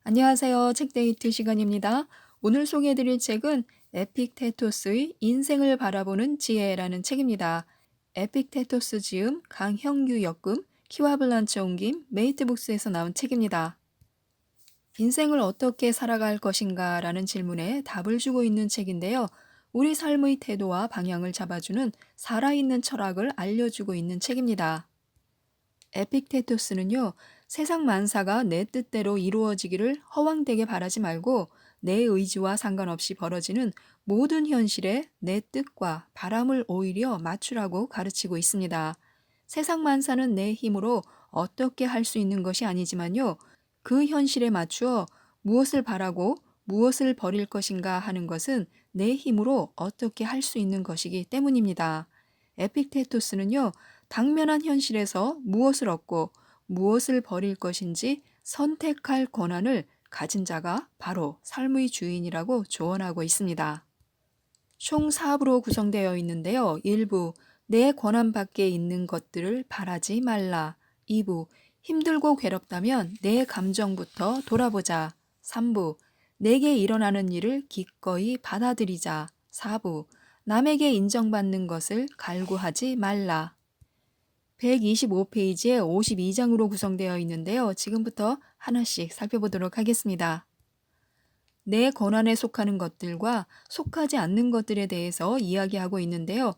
안녕하세요. 책데이트 시간입니다. 오늘 소개해드릴 책은 에픽테토스의 인생을 바라보는 지혜라는 책입니다. 에픽테토스 지음, 강형규 역금, 키와블란츠 옮김, 메이트북스에서 나온 책입니다. 인생을 어떻게 살아갈 것인가 라는 질문에 답을 주고 있는 책인데요. 우리 삶의 태도와 방향을 잡아주는 살아있는 철학을 알려주고 있는 책입니다. 에픽테토스는요, 세상 만사가 내 뜻대로 이루어지기를 허황되게 바라지 말고 내 의지와 상관없이 벌어지는 모든 현실에 내 뜻과 바람을 오히려 맞추라고 가르치고 있습니다. 세상 만사는 내 힘으로 어떻게 할 수 있는 것이 아니지만요, 그 현실에 맞추어 무엇을 바라고 무엇을 버릴 것인가 하는 것은 내 힘으로 어떻게 할 수 있는 것이기 때문입니다. 에픽테토스는요, 당면한 현실에서 무엇을 얻고 무엇을 버릴 것인지 선택할 권한을 가진 자가 바로 삶의 주인이라고 조언하고 있습니다. 총 4부로 구성되어 있는데요. 1부, 내 권한 밖에 있는 것들을 바라지 말라. 2부, 힘들고 괴롭다면 내 감정부터 돌아보자. 3부, 내게 일어나는 일을 기꺼이 받아들이자. 4부, 남에게 인정받는 것을 갈구하지 말라. 125페이지에 52장으로 구성되어 있는데요. 지금부터 하나씩 살펴보도록 하겠습니다. 내 권한에 속하는 것들과 속하지 않는 것들에 대해서 이야기하고 있는데요.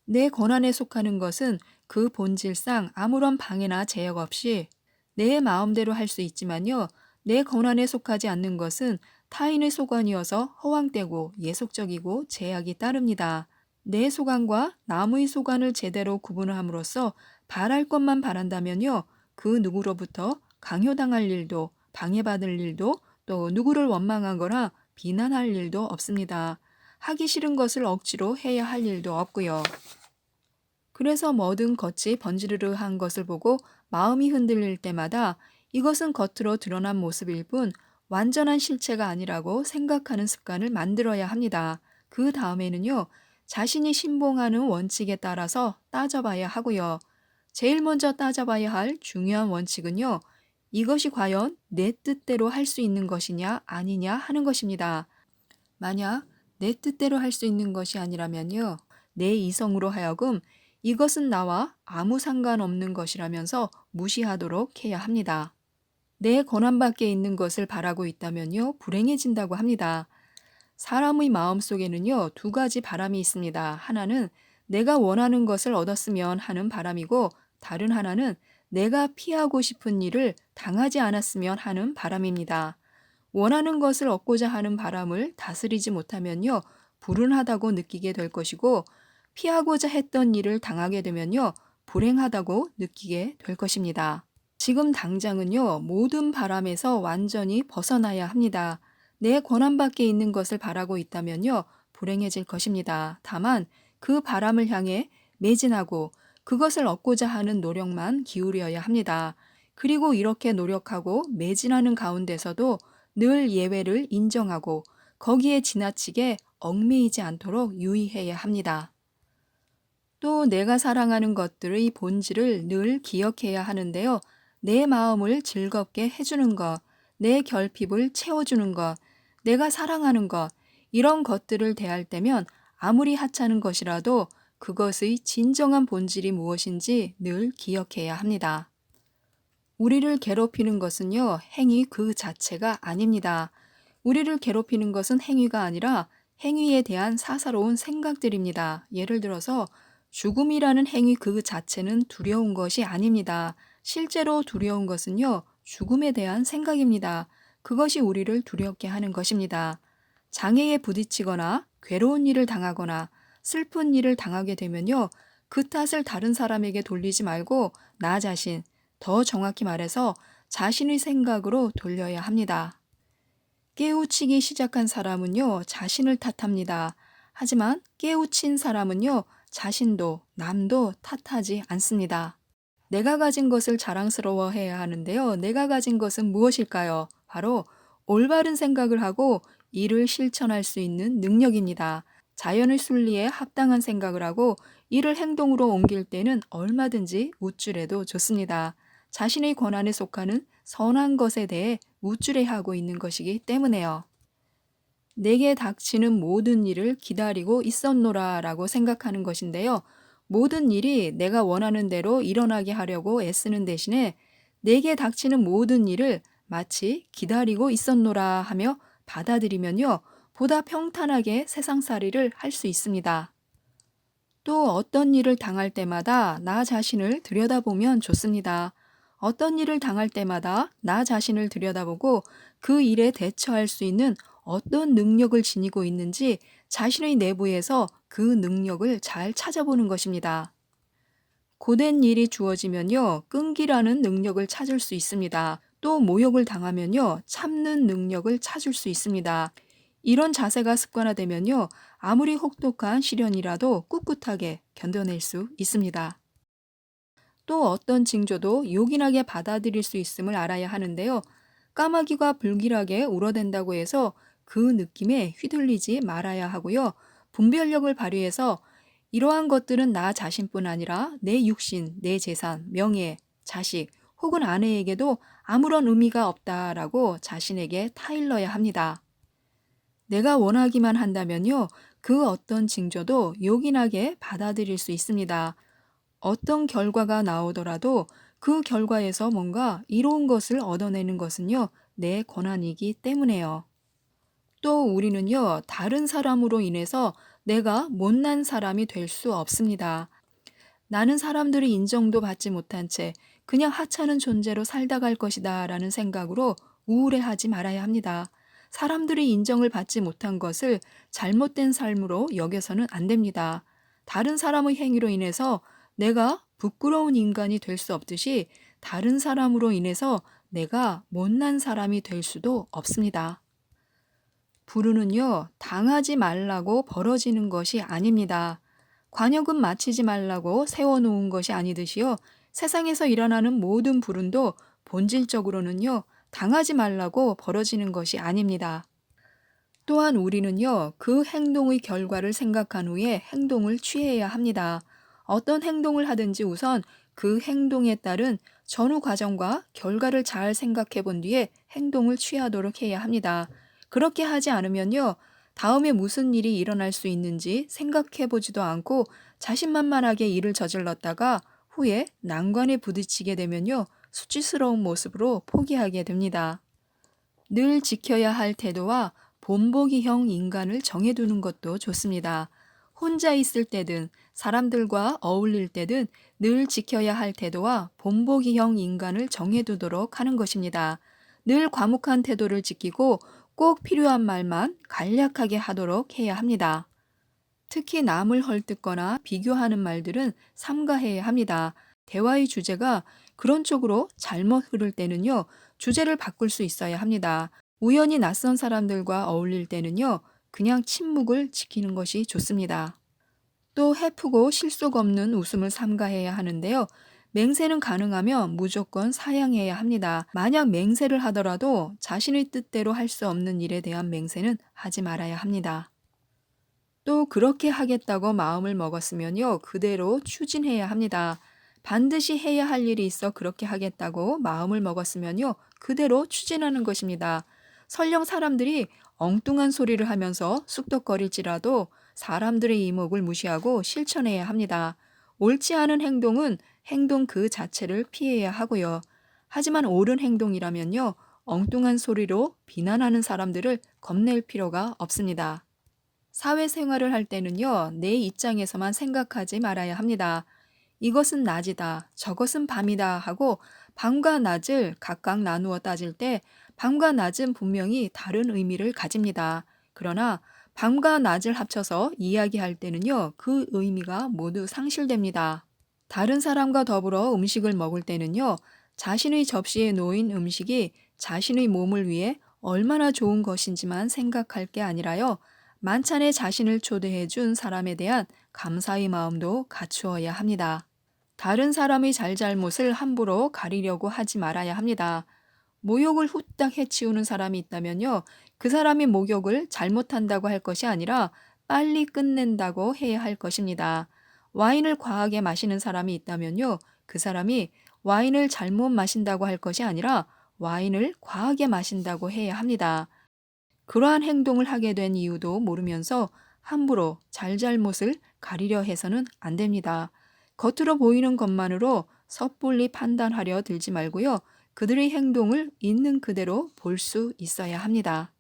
내 권한에 속하는 것은 그 본질상 아무런 방해나 제약 없이 내 마음대로 할 수 있지만요. 내 권한에 속하지 않는 것은 타인의 소관이어서 허황되고 예속적이고 제약이 따릅니다. 내 소관과 남의 소관을 제대로 구분함으로써 바랄 것만 바란다면요. 그 누구로부터 강요당할 일도 방해받을 일도 또 누구를 원망하거나 비난할 일도 없습니다. 하기 싫은 것을 억지로 해야 할 일도 없고요. 그래서 뭐든 겉이 번지르르한 것을 보고 마음이 흔들릴 때마다 이것은 겉으로 드러난 모습일 뿐 완전한 실체가 아니라고 생각하는 습관을 만들어야 합니다. 그 다음에는요, 자신이 신봉하는 원칙에 따라서 따져봐야 하고요. 제일 먼저 따져봐야 할 중요한 원칙은요, 이것이 과연 내 뜻대로 할 수 있는 것이냐 아니냐 하는 것입니다. 만약 내 뜻대로 할 수 있는 것이 아니라면요, 내 이성으로 하여금 이것은 나와 아무 상관없는 것이라면서 무시하도록 해야 합니다. 내 권한 밖에 있는 것을 바라고 있다면요, 불행해진다고 합니다. 사람의 마음속에는요, 두 가지 바람이 있습니다. 하나는 내가 원하는 것을 얻었으면 하는 바람이고, 다른 하나는 내가 피하고 싶은 일을 당하지 않았으면 하는 바람입니다. 원하는 것을 얻고자 하는 바람을 다스리지 못하면요, 불운하다고 느끼게 될 것이고, 피하고자 했던 일을 당하게 되면요, 불행하다고 느끼게 될 것입니다. 지금 당장은요, 모든 바람에서 완전히 벗어나야 합니다. 내 권한 밖에 있는 것을 바라고 있다면요, 불행해질 것입니다. 다만 그 바람을 향해 매진하고 그것을 얻고자 하는 노력만 기울여야 합니다. 그리고 이렇게 노력하고 매진하는 가운데서도 늘 예외를 인정하고 거기에 지나치게 얽매이지 않도록 유의해야 합니다. 또 내가 사랑하는 것들의 본질을 늘 기억해야 하는데요. 내 마음을 즐겁게 해주는 것, 내 결핍을 채워주는 것, 내가 사랑하는 것, 이런 것들을 대할 때면 아무리 하찮은 것이라도 그것의 진정한 본질이 무엇인지 늘 기억해야 합니다. 우리를 괴롭히는 것은요, 행위 그 자체가 아닙니다. 우리를 괴롭히는 것은 행위가 아니라 행위에 대한 사사로운 생각들입니다. 예를 들어서 죽음이라는 행위 그 자체는 두려운 것이 아닙니다. 실제로 두려운 것은요, 죽음에 대한 생각입니다. 그것이 우리를 두렵게 하는 것입니다. 장애에 부딪히거나 괴로운 일을 당하거나 슬픈 일을 당하게 되면요, 그 탓을 다른 사람에게 돌리지 말고 나 자신, 더 정확히 말해서 자신의 생각으로 돌려야 합니다. 깨우치기 시작한 사람은요, 자신을 탓합니다. 하지만 깨우친 사람은요, 자신도 남도 탓하지 않습니다. 내가 가진 것을 자랑스러워해야 하는데요. 내가 가진 것은 무엇일까요? 바로 올바른 생각을 하고 이를 실천할 수 있는 능력입니다. 자연의 순리에 합당한 생각을 하고 이를 행동으로 옮길 때는 얼마든지 우쭐해도 좋습니다. 자신의 권한에 속하는 선한 것에 대해 우쭐해하고 있는 것이기 때문에요. 내게 닥치는 모든 일을 기다리고 있었노라 라고 생각하는 것인데요. 모든 일이 내가 원하는 대로 일어나게 하려고 애쓰는 대신에 내게 닥치는 모든 일을 마치 기다리고 있었노라 하며 받아들이면요. 보다 평탄하게 세상살이를 할 수 있습니다. 또 어떤 일을 당할 때마다 나 자신을 들여다보면 좋습니다. 어떤 일을 당할 때마다 나 자신을 들여다보고 그 일에 대처할 수 있는 어떤 능력을 지니고 있는지 자신의 내부에서 그 능력을 잘 찾아보는 것입니다. 고된 일이 주어지면요, 끈기라는 능력을 찾을 수 있습니다. 또 모욕을 당하면요, 참는 능력을 찾을 수 있습니다. 이런 자세가 습관화되면요, 아무리 혹독한 시련이라도 꿋꿋하게 견뎌낼 수 있습니다. 또 어떤 징조도 요긴하게 받아들일 수 있음을 알아야 하는데요. 까마귀가 불길하게 울어댄다고 해서 그 느낌에 휘둘리지 말아야 하고요. 분별력을 발휘해서 이러한 것들은 나 자신뿐 아니라 내 육신, 내 재산, 명예, 자식 혹은 아내에게도 아무런 의미가 없다라고 자신에게 타일러야 합니다. 내가 원하기만 한다면요, 그 어떤 징조도 요긴하게 받아들일 수 있습니다. 어떤 결과가 나오더라도 그 결과에서 뭔가 이로운 것을 얻어내는 것은요, 내 권한이기 때문에요. 또 우리는요, 다른 사람으로 인해서 내가 못난 사람이 될 수 없습니다. 나는 사람들의 인정도 받지 못한 채 그냥 하찮은 존재로 살다 갈 것이다 라는 생각으로 우울해하지 말아야 합니다. 사람들의 인정을 받지 못한 것을 잘못된 삶으로 여겨서는 안 됩니다. 다른 사람의 행위로 인해서 내가 부끄러운 인간이 될 수 없듯이 다른 사람으로 인해서 내가 못난 사람이 될 수도 없습니다. 불운은요, 당하지 말라고 벌어지는 것이 아닙니다. 관역은 마치지 말라고 세워놓은 것이 아니듯이요. 세상에서 일어나는 모든 불운도 본질적으로는요, 당하지 말라고 벌어지는 것이 아닙니다. 또한 우리는요, 그 행동의 결과를 생각한 후에 행동을 취해야 합니다. 어떤 행동을 하든지 우선 그 행동에 따른 전후 과정과 결과를 잘 생각해 본 뒤에 행동을 취하도록 해야 합니다. 그렇게 하지 않으면요, 다음에 무슨 일이 일어날 수 있는지 생각해 보지도 않고 자신만만하게 일을 저질렀다가 후에 난관에 부딪히게 되면요, 수치스러운 모습으로 포기하게 됩니다. 늘 지켜야 할 태도와 본보기형 인간을 정해두는 것도 좋습니다. 혼자 있을 때든 사람들과 어울릴 때든 늘 지켜야 할 태도와 본보기형 인간을 정해두도록 하는 것입니다. 늘 과묵한 태도를 지키고 꼭 필요한 말만 간략하게 하도록 해야 합니다. 특히 남을 헐뜯거나 비교하는 말들은 삼가해야 합니다. 대화의 주제가 그런 쪽으로 잘못 흐를 때는요, 주제를 바꿀 수 있어야 합니다. 우연히 낯선 사람들과 어울릴 때는요, 그냥 침묵을 지키는 것이 좋습니다. 또 해프고 실속 없는 웃음을 삼가해야 하는데요. 맹세는 가능하면 무조건 사양해야 합니다. 만약 맹세를 하더라도 자신의 뜻대로 할 수 없는 일에 대한 맹세는 하지 말아야 합니다. 또 그렇게 하겠다고 마음을 먹었으면요, 그대로 추진해야 합니다. 반드시 해야 할 일이 있어 그렇게 하겠다고 마음을 먹었으면요, 그대로 추진하는 것입니다. 설령 사람들이 엉뚱한 소리를 하면서 쑥덕거릴지라도 사람들의 이목을 무시하고 실천해야 합니다. 옳지 않은 행동은 행동 그 자체를 피해야 하고요. 하지만 옳은 행동이라면요, 엉뚱한 소리로 비난하는 사람들을 겁낼 필요가 없습니다. 사회생활을 할 때는요, 내 입장에서만 생각하지 말아야 합니다. 이것은 낮이다, 저것은 밤이다 하고 밤과 낮을 각각 나누어 따질 때 밤과 낮은 분명히 다른 의미를 가집니다. 그러나 밤과 낮을 합쳐서 이야기할 때는요, 그 의미가 모두 상실됩니다. 다른 사람과 더불어 음식을 먹을 때는요, 자신의 접시에 놓인 음식이 자신의 몸을 위해 얼마나 좋은 것인지만 생각할 게 아니라요, 만찬에 자신을 초대해 준 사람에 대한 감사의 마음도 갖추어야 합니다. 다른 사람의 잘잘못을 함부로 가리려고 하지 말아야 합니다. 모욕을 후딱 해치우는 사람이 있다면요, 그 사람이 목욕을 잘못한다고 할 것이 아니라 빨리 끝낸다고 해야 할 것입니다. 와인을 과하게 마시는 사람이 있다면요, 그 사람이 와인을 잘못 마신다고 할 것이 아니라 와인을 과하게 마신다고 해야 합니다. 그러한 행동을 하게 된 이유도 모르면서 함부로 잘잘못을 가리려 해서는 안 됩니다. 겉으로 보이는 것만으로 섣불리 판단하려 들지 말고요. 그들의 행동을 있는 그대로 볼 수 있어야 합니다.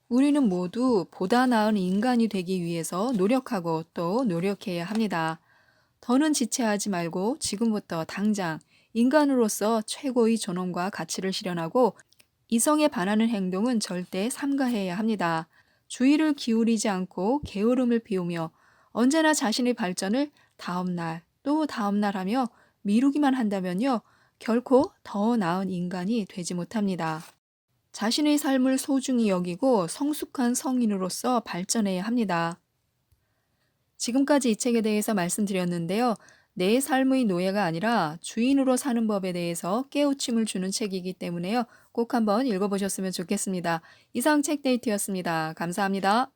우리는 모두 보다 나은 인간이 되기 위해서 노력하고 또 노력해야 합니다. 더는 지체하지 말고 지금부터 당장 인간으로서 최고의 존엄과 가치를 실현하고 이성에 반하는 행동은 절대 삼가해야 합니다. 주의를 기울이지 않고 게으름을 피우며 언제나 자신의 발전을 다음날 또 다음날 하며 미루기만 한다면요. 결코 더 나은 인간이 되지 못합니다. 자신의 삶을 소중히 여기고 성숙한 성인으로서 발전해야 합니다. 지금까지 이 책에 대해서 말씀드렸는데요. 내 삶의 노예가 아니라 주인으로 사는 법에 대해서 깨우침을 주는 책이기 때문에요. 꼭 한번 읽어보셨으면 좋겠습니다. 이상 책데이트였습니다. 감사합니다.